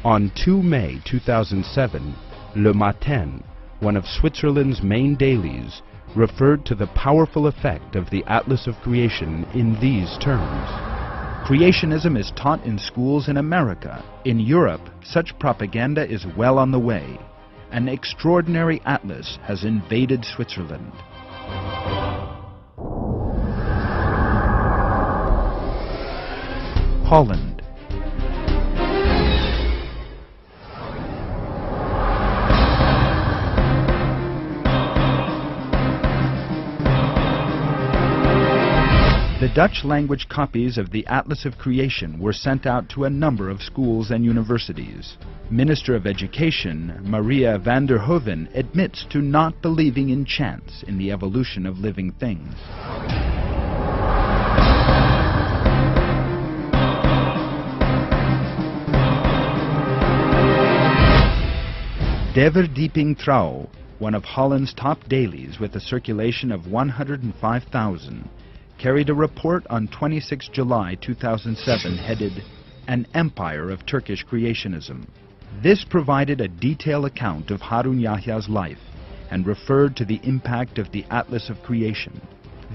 On 2 May 2007, Le Matin, one of Switzerland's main dailies, referred to the powerful effect of the Atlas of Creation in these terms. Creationism is taught in schools in America. In Europe, such propaganda is well on the way. An extraordinary atlas has invaded Switzerland. Holland. The Dutch-language copies of the Atlas of Creation were sent out to a number of schools and universities. Minister of Education Maria van der Hoeven admits to not believing in chance in the evolution of living things. De Verdieping Trouw, one of Holland's top dailies with a circulation of 105,000, carried a report on 26 July 2007 headed An Empire of Turkish Creationism. This provided a detailed account of Harun Yahya's life and referred to the impact of the Atlas of Creation.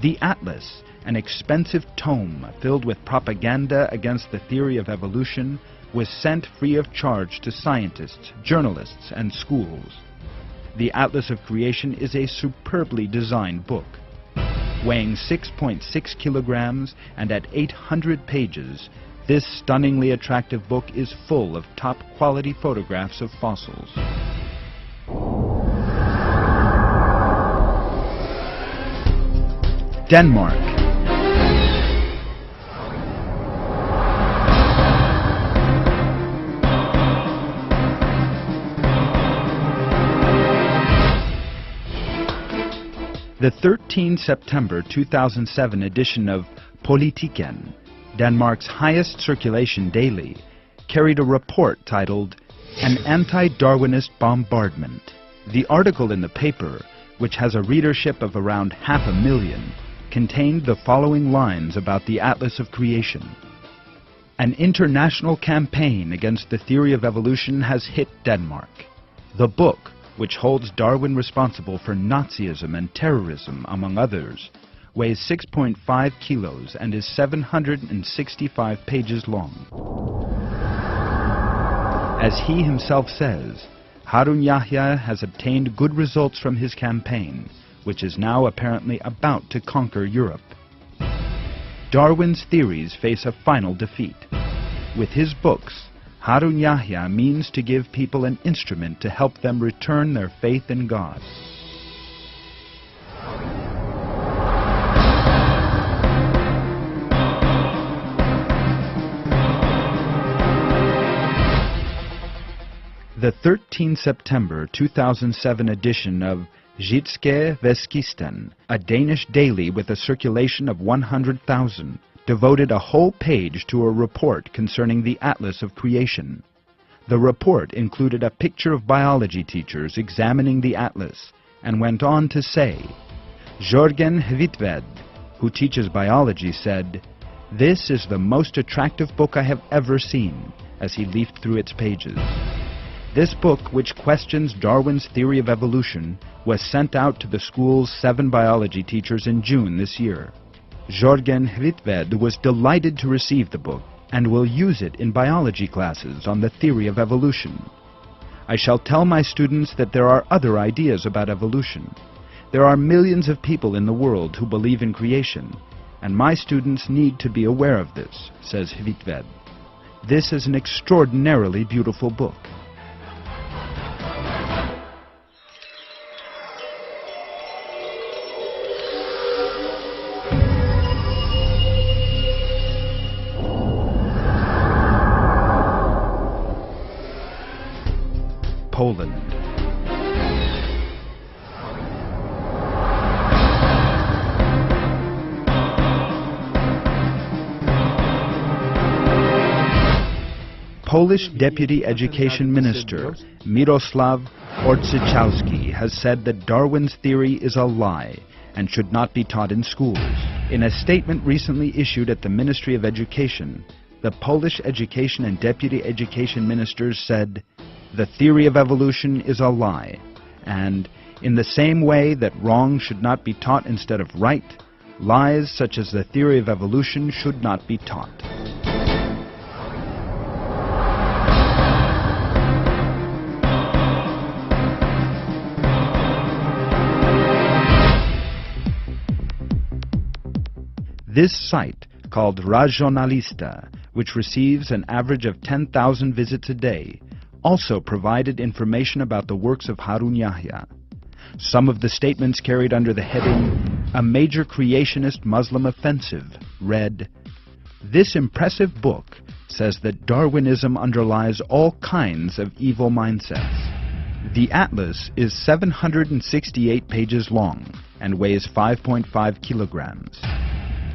The Atlas, an expensive tome filled with propaganda against the theory of evolution, was sent free of charge to scientists, journalists, and schools. The Atlas of Creation is a superbly designed book. Weighing 6.6 kilograms and at 800 pages, this stunningly attractive book is full of top-quality photographs of fossils. Denmark. The 13 September 2007 edition of Politiken, Denmark's highest circulation daily, carried a report titled An Anti-Darwinist Bombardment. The article in the paper, which has a readership of around 500,000, contained the following lines about the Atlas of Creation. An international campaign against the theory of evolution has hit Denmark. The book, which holds Darwin responsible for Nazism and terrorism, among others, weighs 6.5 kilos and is 765 pages long. As he himself says, Harun Yahya has obtained good results from his campaign, which is now apparently about to conquer Europe. Darwin's theories face a final defeat. With his books, Harun Yahya means to give people an instrument to help them return their faith in God. The 13 September 2007 edition of Jyske Veskisten, a Danish daily with a circulation of 100,000, devoted a whole page to a report concerning the Atlas of Creation. The report included a picture of biology teachers examining the Atlas and went on to say, Jørgen Hvitved, who teaches biology, said, "This is the most attractive book I have ever seen," as he leafed through its pages. This book, which questions Darwin's theory of evolution, was sent out to the school's 7 biology teachers in June this year. Jørgen Hvitved was delighted to receive the book and will use it in biology classes on the theory of evolution. I shall tell my students that there are other ideas about evolution. There are millions of people in the world who believe in creation, and my students need to be aware of this, says Hvitved. This is an extraordinarily beautiful book. Poland. Polish Deputy Education Minister Mirosław Orczychowski has said that Darwin's theory is a lie and should not be taught in schools. In a statement recently issued at the Ministry of Education, the Polish education and deputy education ministers said, "The theory of evolution is a lie," and in the same way that wrong should not be taught instead of right, lies such as the theory of evolution should not be taught. This site, called Regionalista, which receives an average of 10,000 visits a day, also provided information about the works of Harun Yahya. Some of the statements carried under the heading, "A Major Creationist Muslim Offensive," read, "This impressive book says that Darwinism underlies all kinds of evil mindsets." The atlas is 768 pages long and weighs 5.5 kilograms.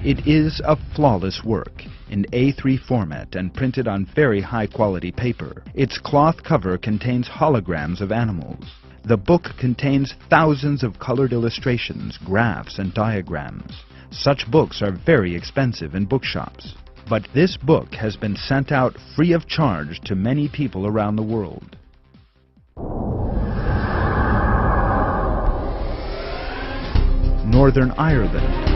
It is a flawless work in A3 format and printed on very high-quality paper. Its cloth cover contains holograms of animals. The book contains thousands of colored illustrations, graphs, and diagrams. Such books are very expensive in bookshops. But this book has been sent out free of charge to many people around the world. Northern Ireland.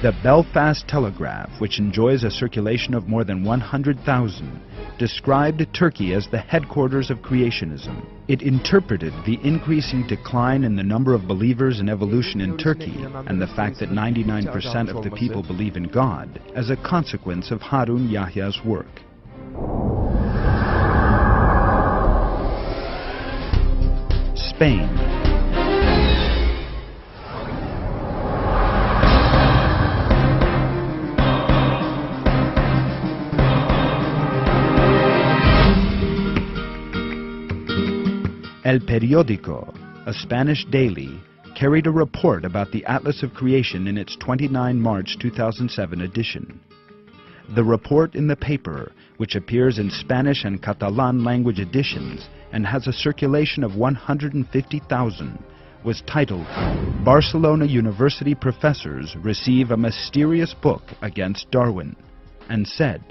The Belfast Telegraph, which enjoys a circulation of more than 100,000, described Turkey as the headquarters of creationism. It interpreted the increasing decline in the number of believers in evolution in Turkey and the fact that 99% of the people believe in God as a consequence of Harun Yahya's work. Spain. El Periódico, a Spanish daily, carried a report about the Atlas of Creation in its 29 March 2007 edition. The report in the paper, which appears in Spanish and Catalan language editions and has a circulation of 150,000, was titled, "Barcelona University Professors Receive a Mysterious Book Against Darwin," and said,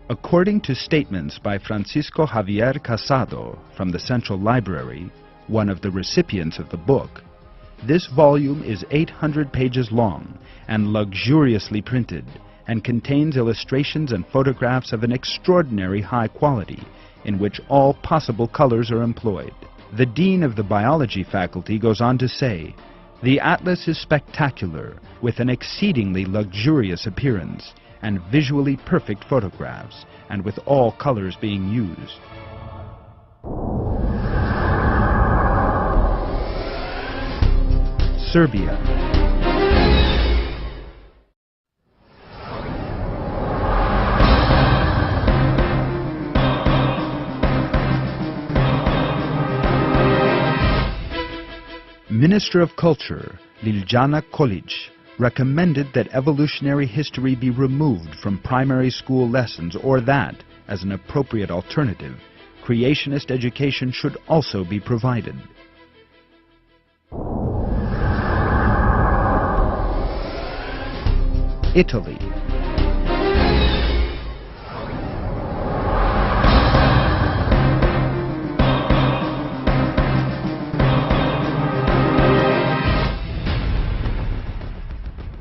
"According to statements by Francisco Javier Casado from the Central Library, one of the recipients of the book, this volume is 800 pages long and luxuriously printed and contains illustrations and photographs of an extraordinary high quality in which all possible colors are employed." The dean of the biology faculty goes on to say, "The atlas is spectacular with an exceedingly luxurious appearance and visually perfect photographs, and with all colors being used." Serbia. Minister of Culture, Liljana Kolic, recommended that evolutionary history be removed from primary school lessons, or that, as an appropriate alternative, creationist education should also be provided. Italy.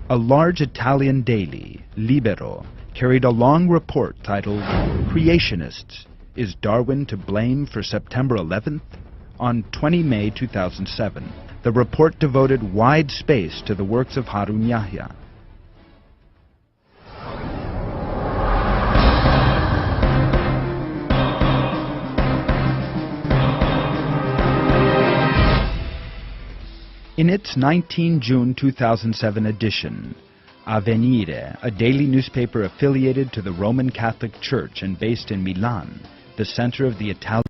A large Italian daily, Libero, carried a long report titled, "Creationists, Is Darwin to Blame for September 11th?" on 20 May 2007. The report devoted wide space to the works of Harun Yahya. In its 19 June 2007 edition, Avvenire, a daily newspaper affiliated to the Roman Catholic Church and based in Milan, the center of the Italian